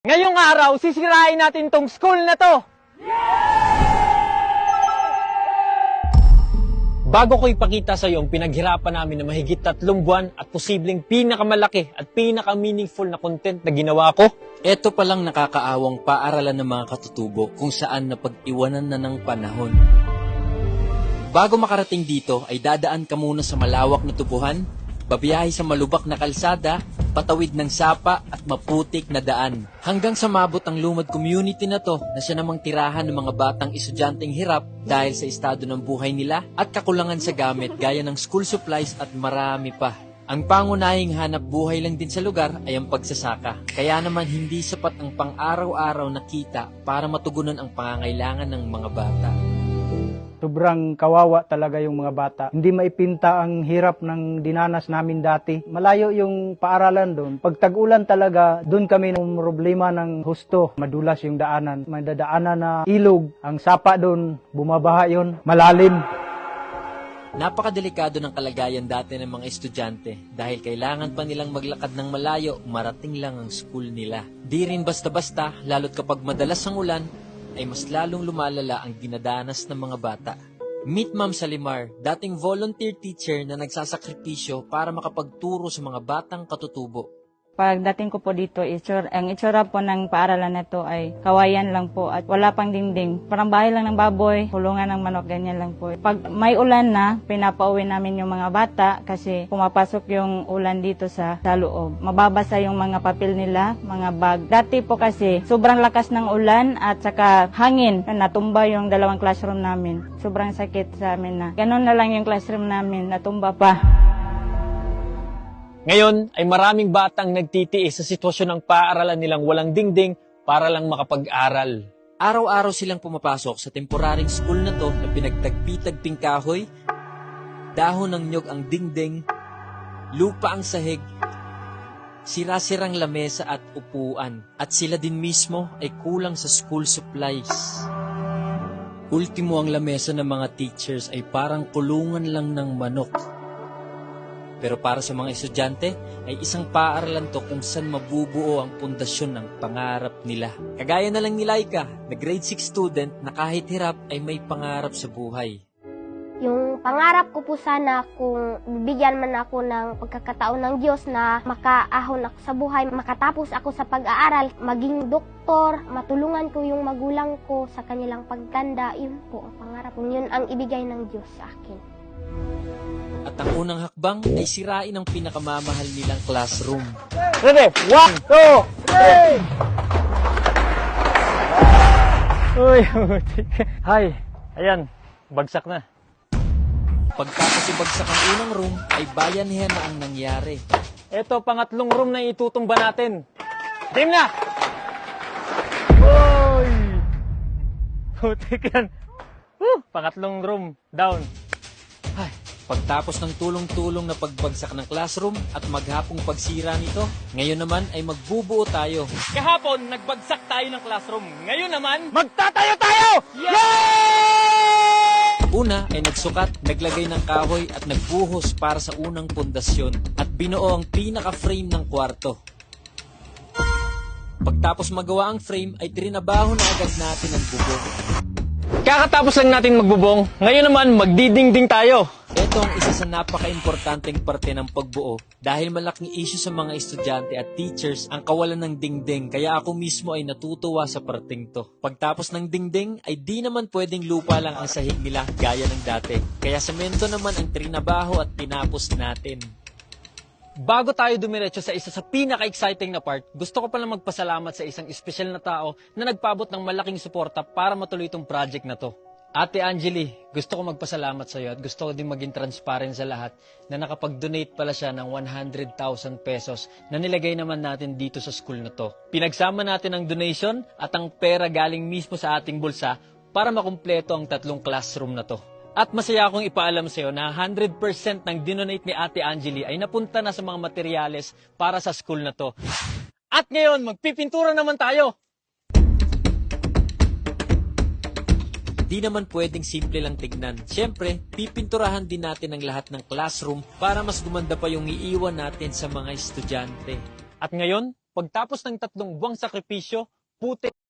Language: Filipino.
Ngayong araw, sisirain natin tong school na to! Bago ko ipakita sa iyo ang pinaghirapan namin na mahigit 3 buwan at posibleng pinakamalaki at pinaka-meaningful na content na ginawa ko, Ito palang nakakaawang paaralan ng mga katutubo kung saan napag-iwanan na ng panahon. Bago makarating dito ay dadaan ka muna sa malawak na tubuhan, babiyahe sa malubak na kalsada, patawid ng sapa at maputik na daan. Hanggang sa mabot ang lumad community na to na siya namang tirahan ng mga batang estudyanteng hirap dahil sa estado ng buhay nila at kakulangan sa gamit gaya ng school supplies at marami pa. Ang pangunahing hanap buhay lang din sa lugar ay ang pagsasaka. Kaya naman hindi sapat ang pang-araw-araw na kita para matugunan ang pangangailangan ng mga bata. Sobrang kawawa talaga yung mga bata. Hindi maipinta ang hirap ng dinanas namin dati. Malayo yung paaralan doon. Pag tag-ulan talaga, doon kami ng problema ng husto. Madulas yung daanan. May dadaanan na ilog. Ang sapa doon, bumabaha yun. Malalim. Napakadelikado ng kalagayan dati ng mga estudyante dahil kailangan pa nilang maglakad ng malayo, marating lang ang school nila. Di rin basta-basta, lalo't kapag madalas ang ulan, ay mas lalong lumalala ang dinadanas ng mga bata. Meet Ma'am Salimar, dating volunteer teacher na nagsasakripisyo para makapagturo sa mga batang katutubo. Pagdating ko po dito, ang itsura po ng paaralan na to ay kawayan lang po at wala pang dingding. Parang bahay lang ng baboy, kulungan ng manok, ganyan lang po. Pag may ulan na, pinapauwi namin yung mga bata kasi pumapasok yung ulan dito sa loob. Mababasa yung mga papel nila, mga bag. Dati po kasi sobrang lakas ng ulan at saka hangin. Natumba yung 2 classroom namin. Sobrang sakit sa amin na. Ganun na lang yung classroom namin, natumba pa. ngayon ay maraming batang nagtitiis sa sitwasyon ng paaralan nilang walang dingding para lang makapag-aral. Araw-araw silang pumapasok sa temporaring school na to na pinagtagpi-tagping kahoy, dahon ng nyog ang dingding, lupa ang sahig, sira-sirang lamesa at upuan. At sila din mismo ay kulang sa school supplies. Ultimo ang lamesa ng mga teachers ay parang kulungan lang ng manok. Pero para sa mga estudyante, ay isang paaralan to kung saan mabubuo ang pundasyon ng pangarap nila. Kagaya na lang ni Laika, na grade 6 student na kahit hirap ay may pangarap sa buhay. Yung pangarap ko po sana kung bibigyan man ako ng pagkakataon ng Diyos na makaahon ako sa buhay, makatapos ako sa pag-aaral, maging doktor, matulungan ko yung magulang ko sa kanilang pagtanda, yun po ang pangarap ko. Yun ang ibigay ng Diyos sa akin. At ang unang hakbang ay sirain ang pinakamamahal nilang classroom. Ready? 1, 2, 3! Uy, hi! Ayan, bagsak na. Pagkatapos ibagsak ang unang room, ay bayanihan na ang nangyari. Ito, pangatlong room na itutumba natin. Team na! Uy! Putik yan. Pangatlong room, down. Ay, pagtapos ng tulong-tulong na pagbagsak ng classroom at maghapong pagsira nito, ngayon naman ay magbubuo tayo. Kahapon, nagbagsak tayo ng classroom. Ngayon naman, magtatayo tayo! Una ay nagsukat, naglagay ng kahoy at nagbuhos para sa unang pundasyon at binuo ang pinaka-frame ng kwarto. Pagtapos magawa ang frame ay trinabaho na agad natin ang bubong. Kakatapos lang natin magbubong, ngayon naman magdidingding tayo. Ito ang isa sa napaka-importanteng parte ng pagbuo dahil malaking issue sa mga estudyante at teachers ang kawalan ng dingding kaya ako mismo ay natutuwa sa parting to. Pagtapos ng dingding ay di naman pwedeng lupa lang ang sahig nila gaya ng dati. Kaya semento naman ang trinabaho at tinapos natin. Bago tayo dumiretso sa isa sa pinaka-exciting na part, gusto ko pala magpasalamat sa isang espesyal na tao na nagpaabot ng malaking suporta para matuloy itong project na to. Ate Angeli, gusto ko magpasalamat sa iyo at gusto ko din maging transparent sa lahat na nakapag-donate pala siya ng 100,000 pesos na nilagay naman natin dito sa school na to. Pinagsama natin ang donation at ang pera galing mismo sa ating bulsa para makumpleto ang 3 classroom na to. At masaya akong ipaalam sa iyo na 100% ng dinonate ni Ate Angeli ay napunta na sa mga materyales para sa school na to. At ngayon, magpipintura naman tayo! Di naman pwedeng simple lang tignan. Siyempre, pipinturahan din natin ang lahat ng classroom para mas gumanda pa yung iiwan natin sa mga estudyante. At ngayon, Pagtapos ng 3 buwang sakripisyo, puti